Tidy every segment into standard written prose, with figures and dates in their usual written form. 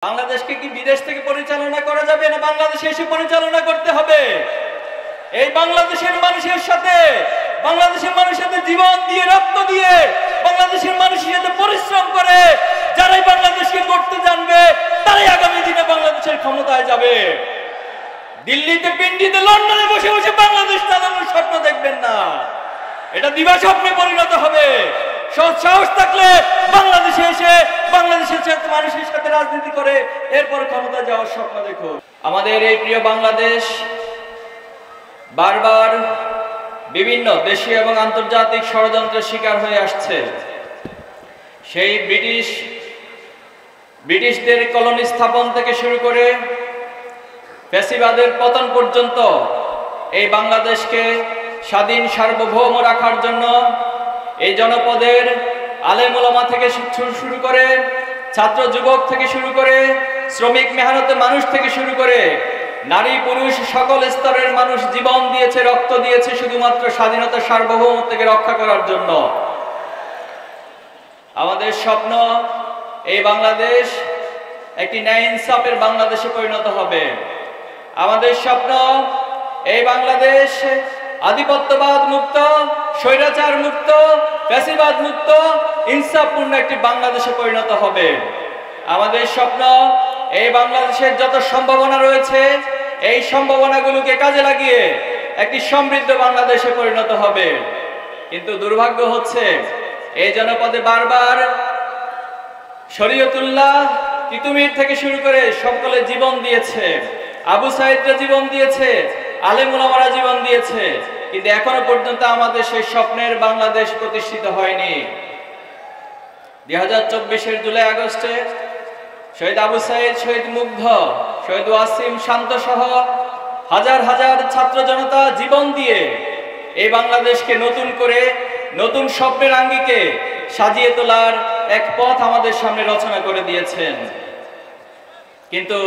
বাংলাদেশকে কি বিদেশ থেকে পরিচালনা করা যাবে না বাংলাদেশে এসে পরিচালনা করতে হবে? এই বাংলাদেশের মানুষের সাথে জীবন দিয়ে রক্ত দিয়ে বাংলাদেশের মানুষের সাথে পরিশ্রম করে যারাই বাংলাদেশকে করতে জানবে তারাই আগামী দিনে বাংলাদেশের ক্ষমতায় যাবে। দিল্লিতে, পিন্ডিতে, লন্ডনে বসে বসে বাংলাদেশ চালানোর স্বপ্ন দেখবেন না, এটা দিবা স্বপ্নে পরিণত হবে। সাহস থাকলে বাংলাদেশে এসে বাংলাদেশের মানুষের সাথে রাজনীতি করে এরপর ক্ষমতা যাওয়ার স্বপ্ন দেখো। আমাদের এই প্রিয় বাংলাদেশ বারবার বিভিন্ন দেশীয় এবং আন্তর্জাতিক ষড়যন্ত্রের শিকার হয়ে আসছে। সেই ব্রিটিশদের কলোনি স্থাপন থেকে শুরু করে ফ্যাসিবাদের পতন পর্যন্ত এই বাংলাদেশকে স্বাধীন সার্বভৌম রাখার জন্য এই জনপদের আলেম ওলামা থেকে শুরু করে ছাত্র যুবক থেকে শুরু করে শ্রমিক মেহনতের মানুষ থেকে শুরু করে নারী পুরুষ সকল স্তরের মানুষ জীবন দিয়েছে, রক্ত দিয়েছে শুধুমাত্র স্বাধীনতা সার্বভৌমত্বকে রক্ষা করার জন্য। আমাদের স্বপ্ন এই বাংলাদেশ একটি ন্যায় ইনসাফের বাংলাদেশে পরিণত হবে। আমাদের স্বপ্ন এই বাংলাদেশ আধিপত্যবাদ মুক্ত, স্বৈরাচার মুক্ত, ফ্যাসিবাদ মুক্ত, ইনসাফপূর্ণ একটি বাংলাদেশে পরিণত হবে। আমাদের স্বপ্ন এই বাংলাদেশের যত সম্ভাবনা রয়েছে এই সম্ভাবনাগুলোকে কাজে লাগিয়ে একটি সমৃদ্ধ বাংলাদেশে পরিণত হবে। কিন্তু দুর্ভাগ্য হচ্ছে এই জনপদে বারবার শরীয়তুল্লাহ, তিতুমির থেকে শুরু করে সকলে জীবন দিয়েছে, আবু সাইদরা জীবন দিয়েছে, আলেম ওলামারা জীবন দিয়েছে, কিন্তু এখনো পর্যন্ত আমাদের সেই স্বপ্নের বাংলাদেশ প্রতিষ্ঠিত হয়নি। 2024-এর জুলাই আগস্টে শহীদ আবু সাইদ, শহীদ মুগ্ধ, শহীদ ওয়াসিম শান্ত সহ হাজার হাজার ছাত্র জনতা জীবন দিয়ে এই বাংলাদেশকে নতুন করে নতুন স্বপ্নের আঙ্গিকে সাজিয়ে তোলার এক পথ আমাদের সামনে রচনা করে দিয়েছেন। কিন্তু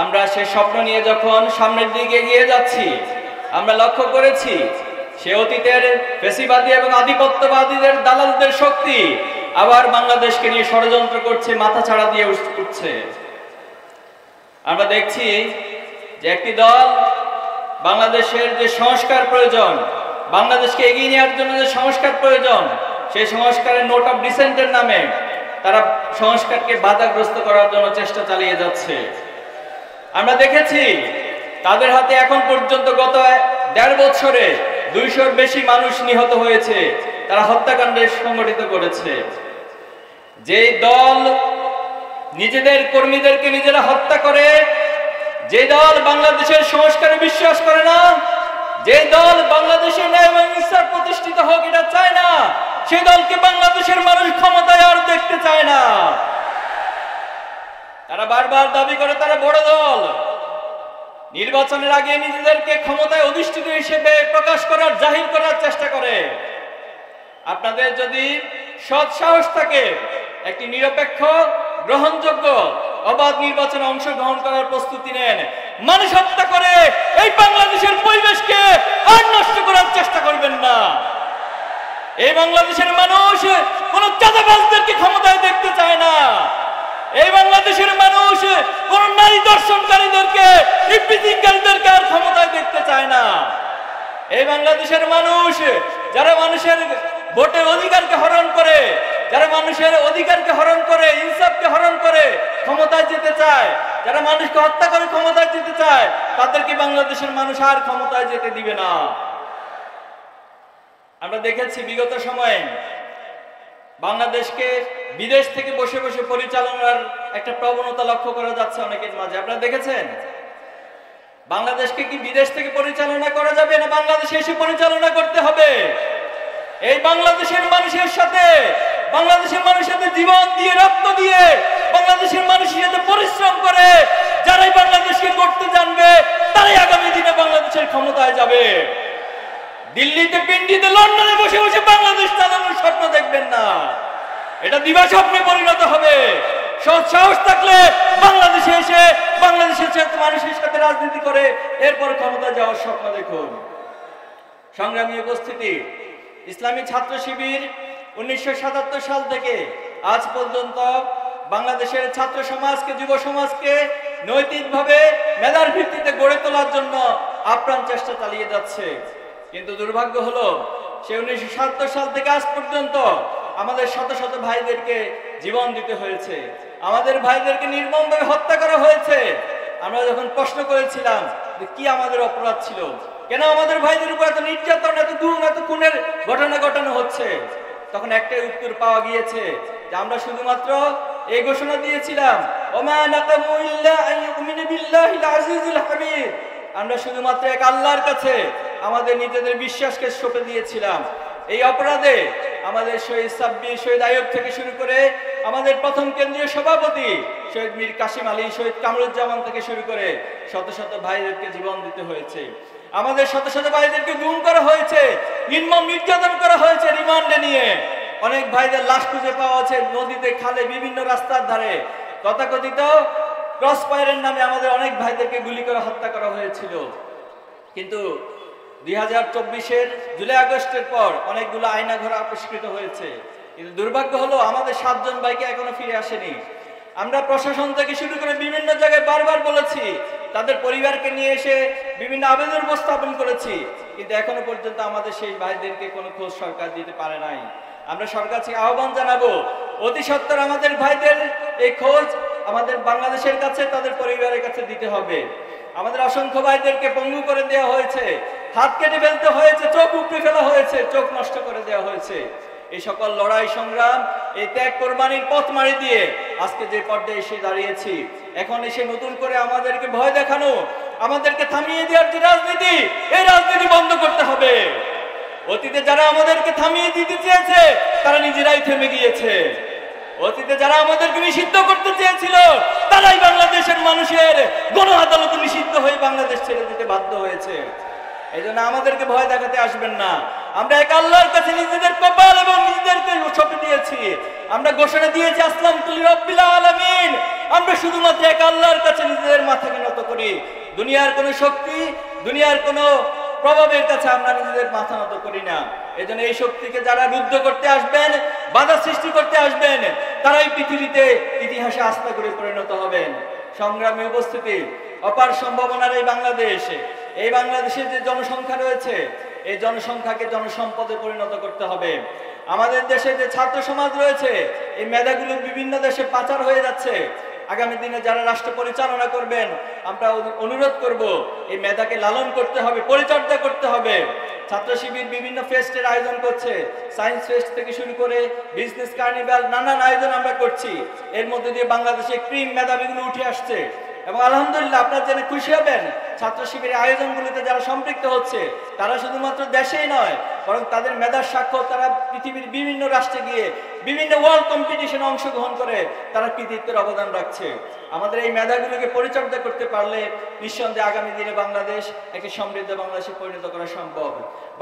আমরা সেই স্বপ্ন নিয়ে যখন সামনের দিকে এগিয়ে যাচ্ছি, আমরা লক্ষ্য করেছি সে অতীতের ফ্যাসিবাদী এবং আধিপত্যবাদীদের দালালদের শক্তি আবার বাংলাদেশকে নিয়ে ষড়যন্ত্র করছে, মাথা ছাড়া দিয়ে উঠছে। আমরা দেখছি যে একটি দল বাংলাদেশের যে সংস্কার প্রয়োজন, বাংলাদেশকে এগিয়ে নেওয়ার জন্য যে সংস্কার প্রয়োজন, সেই সংস্কারের নোট অফ ডিসেন্টের নামে তারা সংস্কারকে বাধাগ্রস্ত করার জন্য চেষ্টা চালিয়ে যাচ্ছে। আমরা দেখেছি তাদের হাতে এখন পর্যন্ত গত 1.5 বছরে 200-র বেশি মানুষ নিহত হয়েছে, তারা হত্যাকাণ্ডে সংগঠিত করেছে। যে দল নিজেদের কর্মীদেরকে নিজেরা হত্যা করে, যে দল বাংলাদেশের সংস্কারে বিশ্বাস করে না, যে দল বাংলাদেশের ন্যায় এবং ইনসাফ প্রতিষ্ঠিত হোক এটা চায় না, সেই দলকে বাংলাদেশের মানুষ ক্ষমতায় আর দেখতে চায় না। তারা বারবার দাবি করে তারা বড় দল, নির্বাচনের আগে নিজেদেরকে ক্ষমতায় অধিষ্ঠিত হিসেবে প্রকাশ করার, জাহির করার চেষ্টা করে। আপনাদের যদি সৎ সাহস থাকে, একটি নিরপেক্ষ, গ্রহণযোগ্য, অবাধ নির্বাচনে অংশগ্রহণ করার প্রস্তুতি নেন। মানুষ হত্যা করে এই বাংলাদেশের পরিবেশকে আর নষ্ট করার চেষ্টা করবেন না। এই বাংলাদেশের মানুষ কোন চাঁদাবাজদেরকে ক্ষমতায় দেখতে চায় না। এই বাংলাদেশের মানুষ কোন নারী দর্শনকারীদেরকে, ইফতিজিংকারীদেরকে আর ক্ষমতায় দেখতে চায় না। এই বাংলাদেশের মানুষ যারা মানুষের ভোটের অধিকারকে হরণ করে, যারা মানুষের অধিকারকে হরণ করে, ইনসাফকে হরণ করে ক্ষমতায় যেতে চায়, যারা মানুষকে হত্যা করে ক্ষমতায় যেতে চায়, তাদেরকে বাংলাদেশের মানুষ আর ক্ষমতায় যেতে দিবে না। আমরা দেখেছি বিগত সময়ে বাংলাদেশকে বিদেশ থেকে বসে বসে পরিচালনার একটা প্রবণতা লক্ষ্য করা যাচ্ছে অনেকের মাঝে। আপনারা দেখেছেন বাংলাদেশকে কি বিদেশ থেকে পরিচালনা করা যাবে না বাংলাদেশে এসে পরিচালনা করতে হবে? এই বাংলাদেশের মানুষের সাথে জীবন দিয়ে রক্ত দিয়ে বাংলাদেশের মানুষের সাথে পরিশ্রম করে যারাই বাংলাদেশকে করতে জানবে তারাই আগামী দিনে বাংলাদেশের ক্ষমতায় যাবে। দিল্লিতে, পিন্ডিতে, লন্ডনে বসে বসে বাংলাদেশ চালানোর স্বপ্ন দেখবেন না, এটা দিবা স্বপ্নে পরিণত হবে। সাহস থাকলে বাংলাদেশে এসে বাংলাদেশের মানুষের সাথে রাজনীতি করে এরপর ক্ষমতা যাওয়ার স্বপ্ন দেখুন। সংগ্রামী উপস্থিতি, ইসলামী ছাত্র শিবির 1977 সাল থেকে আজ পর্যন্ত বাংলাদেশের ছাত্র সমাজকে, যুব সমাজকে নৈতিকভাবে মেধার ভিত্তিতে গড়ে তোলার জন্য আপ্রাণ চেষ্টা চালিয়ে যাচ্ছে। কিন্তু দুর্ভাগ্য হলো সে 1970 সাল থেকে আজ পর্যন্ত আমাদের শত শত ভাইদেরকে জীবন দিতে হয়েছে, আমাদের ভাইদেরকে নির্মমভাবে হত্যা করা হয়েছে। আমরা যখন প্রশ্ন করেছিলাম যে কি আমাদের অপরাধ ছিল, কেন আমাদের ভাইদের উপর এত নির্যাতন, এত গুম, এত খুনের ঘটনা ঘটানো হচ্ছে, তখন একটাই উত্তর পাওয়া গিয়েছে যে আমরা শুধুমাত্র এই ঘোষণা দিয়েছিলাম, ওমা নাকামু ইল্লা আন ইউমিনু বিল্লাহিল আজিজিল হামিদ, আমরা শুধুমাত্র এক আল্লাহর কাছে আমাদের নিজেদের বিশ্বাসকে সঁপে দিয়েছিলাম। এই অপরাধে আমাদের শহীদ সাব্বির, শহীদ আইয়ুব থেকে শুরু করে আমাদের প্রথম কেন্দ্রীয় সভাপতি শহীদ মীর কাসিম আলী, শহীদ কামরুজ্জামান থেকে শুরু করে শত শত ভাইদেরকে জীবন দিতে হয়েছে। আমাদের শত শত ভাইদেরকে গুম করা হয়েছে, নির্মম নির্যাতন করা হয়েছে রিমান্ডে নিয়ে। অনেক ভাইদের লাশ খুঁজে পাওয়া আছে নদীতে, খালে, বিভিন্ন রাস্তার ধারে। তথাকথিত ক্রস ফায়ারের নামে আমাদের অনেক ভাইদেরকে গুলি করে হত্যা করা হয়েছিল। কিন্তু 2024-এর জুলাই আগস্টের পর অনেকগুলো আয়নাঘর আবিষ্কৃত হয়েছে। কিন্তু দুর্ভাগ্য হলো আমাদের 7 জন ভাইকে এখনো ফিরে আসেনি। আমরা প্রশাসন থেকে শুরু করে বিভিন্ন জায়গায় বারবার বলেছি, তাদের পরিবারকে নিয়ে এসে বিভিন্ন আবেদন উপস্থাপন করেছি, কিন্তু এখনো পর্যন্ত আমাদের সেই ভাইদেরকে কোনো খোঁজ সরকার দিতে পারে নাই। আমরা সরকার থেকে আহ্বান জানাবো, অতি সত্বর আমাদের ভাইদের এই খোঁজ আমাদের বাংলাদেশের কাছে, তাদের পরিবারের কাছে দিতে হবে। আমাদের অসংখ্য ভাইদেরকে পঙ্গু করে দেওয়া হয়েছে, হাত কেটে ফেলতে হয়েছে, চোখ উপড়ে ফেলা হয়েছে, চোখ নষ্ট করে দেওয়া হয়েছে। এই সকল লড়াই সংগ্রাম, এই ত্যাগ কোরবানির পথ মারি দিয়ে আজকে যে পর্যায়ে এসে দাঁড়িয়েছি, এখন এসে নতুন করে আমাদেরকে ভয় দেখানো, আমাদেরকে থামিয়ে দেওয়ার যে রাজনীতি, এই রাজনীতি বন্ধ করতে হবে। অতীতে যারা আমাদেরকে থামিয়ে দিতে চেয়েছে তারা নিজেরাই থেমে গিয়েছে। অতীতে যারা আমাদেরকে নিষিদ্ধ করতে চেয়েছিল তারাই বাংলাদেশের মানুষের গণ আদালতে নিষিদ্ধ হয়ে বাংলাদেশ ছেড়ে দিতে বাধ্য হয়েছে। এই জন্য আমাদেরকে ভয় দেখাতে আসবেন না। আমরা এক আল্লাহর কাছে নিজেদের কপাল এবং নিজেদেরকে সঁপে দিয়েছি। আমরা ঘোষণা দিয়েছি আসলামতু লিরাব্বিল আলামিন। আমরা শুধুমাত্র এক আল্লাহর কাছে নিজেদের মাথাকে নত করি। দুনিয়ার কোনো শক্তি, দুনিয়ার কোনো প্রভাবের কাছে আমরা নিজেদের মাথা নত করি না। এজন্য এই শক্তিকে যারা রুদ্ধ করতে আসবেন, বাধা সৃষ্টি করতে আসবেন, তারাই পৃথিবীতে ইতিহাসে আস্থা করে পরিণত হবেন। সংগ্রামী উপস্থিতি, অপার সম্ভাবনার এই বাংলাদেশে, এই বাংলাদেশের যে জনসংখ্যা রয়েছে, এই জনসংখ্যাকে জনসম্পদে পরিণত করতে হবে। আমাদের দেশে যে ছাত্র সমাজ রয়েছে, এই মেধাগুলো বিভিন্ন দেশে পাচার হয়ে যাচ্ছে। আগামী দিনে যারা রাষ্ট্র পরিচালনা করবেন, আমরা অনুরোধ করব এই মেধাকে লালন করতে হবে, পরিচর্যা করতে হবে। ছাত্র শিবির বিভিন্ন ফেস্টের আয়োজন করছে, সায়েন্স ফেস্ট থেকে শুরু করে বিজনেস কার্নিভাল, নানান আয়োজন আমরা করছি। এর মধ্যে দিয়ে বাংলাদেশে ক্রিম মেধাবীগুলো উঠে আসছে এবং আলহামদুলিল্লাহ আপনারা জেনে খুশি হবেন, ছাত্র শিবিরের আয়োজনগুলিতে যারা সম্পৃক্ত হচ্ছে তারা শুধুমাত্র দেশেই নয়, বরং তাদের মেধার সাক্ষ্য তারা পৃথিবীর বিভিন্ন রাষ্ট্রে গিয়ে বিভিন্ন ওয়ার্ল্ড কম্পিটিশনে অংশগ্রহণ করে তারা কৃতিত্বের অবদান রাখছে। আমাদের এই মেধাগুলোকে পরিচর্যা করতে পারলে নিঃসন্দেহে আগামী দিনে বাংলাদেশ একটি সমৃদ্ধ বাংলাদেশে পরিণত করা সম্ভব।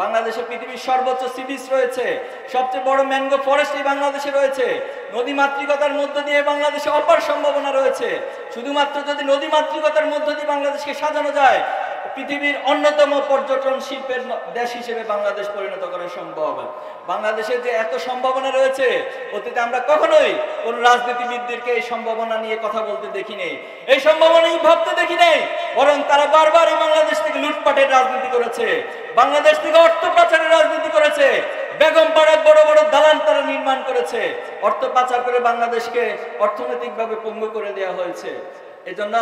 বাংলাদেশে পৃথিবীর সর্বোচ্চ সি বিচ রয়েছে, সবচেয়ে বড় ম্যানগ্রোভ ফরেস্ট এই বাংলাদেশে রয়েছে। নদী মাতৃকতার মধ্য দিয়ে বাংলাদেশে অপার সম্ভাবনা রয়েছে। শুধুমাত্র যদি নদী মাতৃকতার মধ্য দিয়ে বাংলাদেশকে সাজানো যায়, পৃথিবীর অন্যতম পর্যটন শিল্পের দেশ হিসেবে বাংলাদেশ পরিণত করা সম্ভব। বাংলাদেশের যে এত সম্ভাবনা রয়েছে, অতীতে আমরা কখনোই কোন রাজনীতিবিদদেরকে এই সম্ভাবনা নিয়ে কথা বলতে দেখি নেই, এই সম্ভাবনা ভাবতে দেখি নেই, বরং তারা বারবার এই বাংলাদেশ থেকে লুটপাটের রাজনীতি করেছে, বাংলাদেশ থেকে অর্থ পাচারের রাজনীতি করেছে, বেগম পাড়ায় বড় বড় দালান তারা নির্মাণ করেছে, অর্থ পাচার করে বাংলাদেশকে অর্থনৈতিকভাবে পঙ্গু করে দেওয়া হয়েছে। এজন্য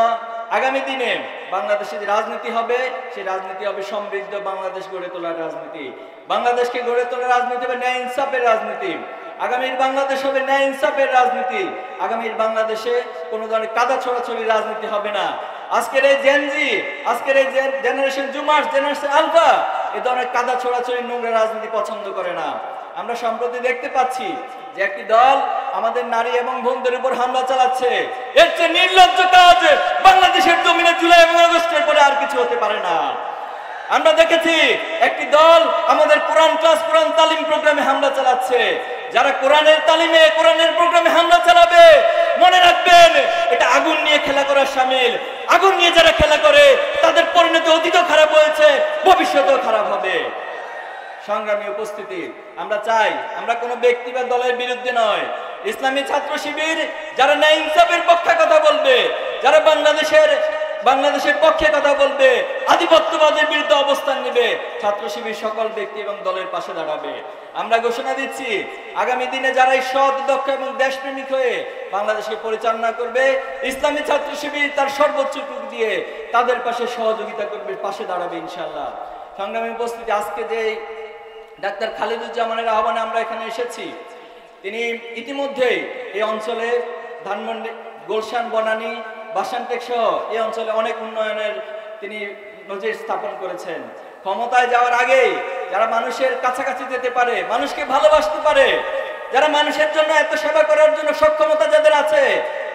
আগামী দিনে বাংলাদেশে যে রাজনীতি হবে, সেই রাজনীতি হবে সমৃদ্ধ বাংলাদেশ গড়ে তোলার রাজনীতি। বাংলাদেশকে গড়ে তোলার রাজনীতি হবে ন্যায় ইনসাফের রাজনীতি। আগামীর বাংলাদেশ হবে ন্যায় ইনসাফের রাজনীতি। আগামীর বাংলাদেশে কোনো ধরনের কাদা ছড়াছড়ি রাজনীতি হবে না। আজকের এই জেনজি, আজকের এই জেনারেশন জুমার্স, জেনারেশন আলফা এই ধরনের কাদা ছড়াছড়ি নোংরা রাজনীতি পছন্দ করে না। আমরা সম্প্রতি দেখতে পাচ্ছি যে একটি দল আমাদের নারী এবং বোনদের উপর হামলা চালাচ্ছে। এর চেয়ে নির্লজ্জ কাজ বাংলাদেশের জমিনে জুলাই এবং আগস্টের পরে আর কিছু হতে পারে না। আমরা দেখেছি একটি দল আমাদের কোরআন ক্লাস, কোরআন তালিম প্রোগ্রামে হামলা চালাচ্ছে। যারা কোরআনের তালিমে, কোরআনের প্রোগ্রামে হামলা চালাবে, মনে রাখবেন এটা আগুন নিয়ে খেলা করার শামিল। আগুন নিয়ে যারা খেলা করে তাদের পরিণতি অতীতও খারাপ হয়েছে, ভবিষ্যতেও খারাপ হবে। সংগ্রামী উপস্থিতি, আমরা চাই আমরা কোনো ব্যক্তি বা দলের বিরুদ্ধে নয়, ইসলামী ছাত্র শিবির যারা ন্যায় ইনসাফের পক্ষে কথা বলবে, যারা বাংলাদেশের পক্ষে কথা বলবে, আধিপত্যবাদের বিরুদ্ধে অবস্থান নেবে, ছাত্র শিবির সকল ব্যক্তি এবং দলের পাশে দাঁড়াবে। আমরা ঘোষণা দিচ্ছি, আগামী দিনে যারাই সৎ, দক্ষ এবং দেশপ্রেমিক হয়ে বাংলাদেশকে পরিচালনা করবে, ইসলামী ছাত্র শিবির তার সর্বোচ্চ টুক দিয়ে তাদের পাশে সহযোগিতা করবে, পাশে দাঁড়াবে ইনশাআল্লাহ। সংগ্রামী উপস্থিতি, আজকে যে ডাক্তার খালিদুজ্জামানের আহ্বানে আমরা এখানে এসেছি, তিনি ইতিমধ্যেই এই অঞ্চলে ধানমন্ডি, গুলশান, বনানী, বাসানটেক সহ এই অঞ্চলে অনেক উন্নয়নের তিনি নজির স্থাপন করেছেন। ক্ষমতায় যাওয়ার আগে যারা মানুষের কাছাকাছি যেতে পারে, মানুষকে ভালোবাসতে পারে, যারা মানুষের জন্য এত সেবা করার জন্য সক্ষমতা যাদের আছে,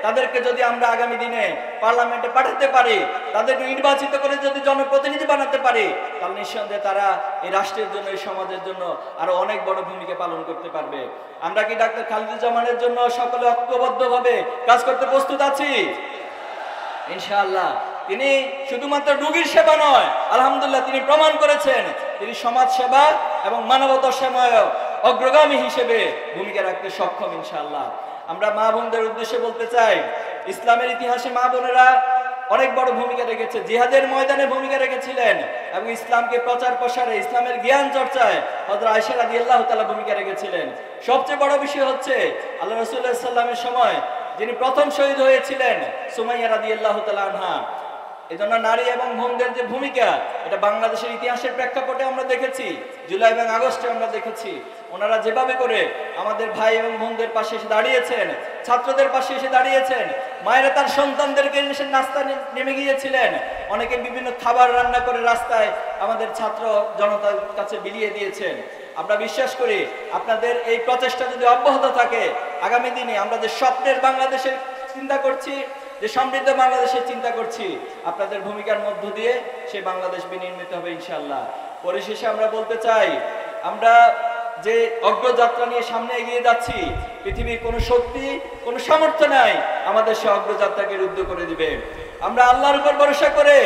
তাদেরকে যদি আমরা আগামী দিনে পার্লামেন্টে পাঠাতে পারি, তাদেরকে নির্বাচিত করে যদি জনপ্রতিনিধি বানাতে পারি, তাহলে নিঃসন্দেহে তারা এই রাষ্ট্রের জন্য, এই সমাজের জন্য আরো অনেক বড় ভূমিকা পালন করতে পারবে। আমরা কি ডাক্তার খালিদুজ্জামানের জন্য সকলে ঐক্যবদ্ধভাবে কাজ করতে প্রস্তুত আছি? ইনশাআল্লাহ। তিনি শুধুমাত্র রোগীর সেবা নয়, আলহামদুলিল্লাহ তিনি প্রমাণ করেছেন তিনি সমাজ সেবা এবং মানবতার সেবায় অগ্রগামী হিসেবে ভূমিকা রাখতে সক্ষম ইনশাআল্লাহ। আমরা মা বোনদের উদ্দেশ্যে বলতে চাই, ইসলামের ইতিহাসে মা বোনেরা অনেক বড় ভূমিকা রেখেছে, জিহাদের ময়দানে ভূমিকা রেখেছিলেন এবং ইসলামকে প্রচার প্রসারে, ইসলামের জ্ঞান চর্চায় হযরত আয়েশা রাদিয়াল্লাহু তাআলা ভূমিকা রেখেছিলেন। সবচেয়ে বড় বিষয় হচ্ছে আল্লাহ রাসূলুল্লাহ সাল্লাল্লাহু আলাইহি ওয়াসাল্লামের সময় যিনি প্রথম শহীদ হয়েছিলেন, সুমাইয়া রাদিয়াল্লাহু তাআলা আনহা। এজন্য নারী এবং বোনদের যে ভূমিকা, এটা বাংলাদেশের ইতিহাসের প্রেক্ষাপটে আমরা দেখেছি, জুলাই এবং আগস্টে আমরা দেখেছি, ওনারা যেভাবে করে আমাদের ভাই এবং বোনদের পাশে এসে দাঁড়িয়েছেন, ছাত্রদের পাশে এসে দাঁড়িয়েছেন, মায়েরা তার সন্তানদেরকে এসে নাস্তা নেমে গিয়েছিলেন, অনেকে বিভিন্ন খাবার রান্না করে রাস্তায় আমাদের ছাত্র জনতার কাছে বিলিয়ে দিয়েছেন। আমরা বিশ্বাস করি আপনাদের এই প্রচেষ্টা যদি অব্যাহত থাকে, আগামী দিনে আমরা যে স্বপ্নের বাংলাদেশের চিন্তা করছি, যে সমৃদ্ধ বাংলাদেশের চিন্তা করছি, আপনাদের ভূমিকার মধ্য দিয়ে সেই বাংলাদেশ বিনির্মিত হবে ইনশাআল্লাহ। পরিশেষে আমরা বলতে চাই, আমরা যে অগ্রযাত্রা নিয়ে সামনে এগিয়ে যাচ্ছি, পৃথিবীর কোনো শক্তি, কোনো সামর্থ্য নাই আমাদের সে অগ্রযাত্রাকে রুদ্ধ করে দিবে। আমরা আল্লাহর উপর ভরসা করে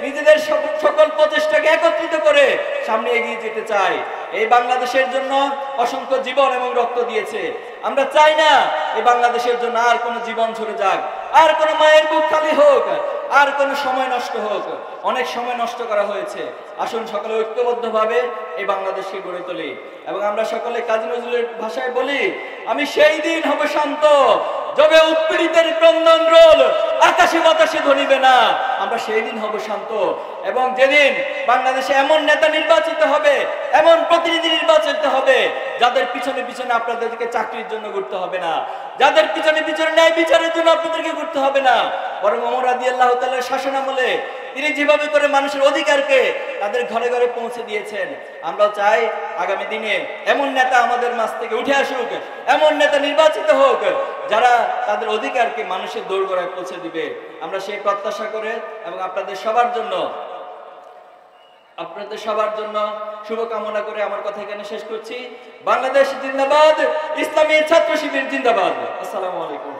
নিজেদের সকল প্রচেষ্টাকে একত্রিত করে সামনে এগিয়ে যেতে চাই। এই বাংলাদেশের জন্য অসংখ্য জীবন এবং রক্ত দিয়েছে, আমরা চাই না এই বাংলাদেশের জন্য আর কোনো জীবন ঝরে যাক, আর কোনো মায়ের বুক খালি হোক, আর কোনো সময় নষ্ট হোক। অনেক সময় নষ্ট করা হয়েছে, আসুন সকলে ঐক্যবদ্ধভাবে এই বাংলাদেশকে গড়ে তুলি। এবং আমরা সকলে কাজী নজরুলের ভাষায় বলি, আমি সেই দিন হব শান্ত যবে উৎপীড়িতের ক্রন্দন রোল আকাশে বাতাসে ধরিবে না। আমরা সেই দিন হব শান্ত, এবং যেদিন বাংলাদেশে এমন নেতা নির্বাচিত হবে, এমন প্রতিনিধি নির্বাচিত হবে, যাদের পিছনে পিছনে আপনাদেরকে চাকরির জন্য ঘুরতে হবে না, যাদের পিছনে পিছনে ন্যায় বিচারের জন্য আপনাদেরকে ঘুরতে হবে না, বরং ওমর রাদিয়াল্লাহু তাআলার শাসনামলে তিনি যেভাবে করে মানুষের অধিকারকে তাদের ঘরে ঘরে পৌঁছে দিয়েছেন, আমরা চাই আগামী দিনে এমন নেতা আমাদের মাঝ থেকে উঠে আসুক, এমন নেতা নির্বাচিত হোক যারা তাদের অধিকারকে মানুষের দোরগোড়ায় পৌঁছে দিবে। আমরা সেই প্রত্যাশা করে এবং আপনাদের সবার জন্য শুভকামনা করে আমার কথা এখানে শেষ করছি। বাংলাদেশ জিন্দাবাদ, ইসলামী ছাত্র শিবির জিন্দাবাদ। আসসালামু আলাইকুম।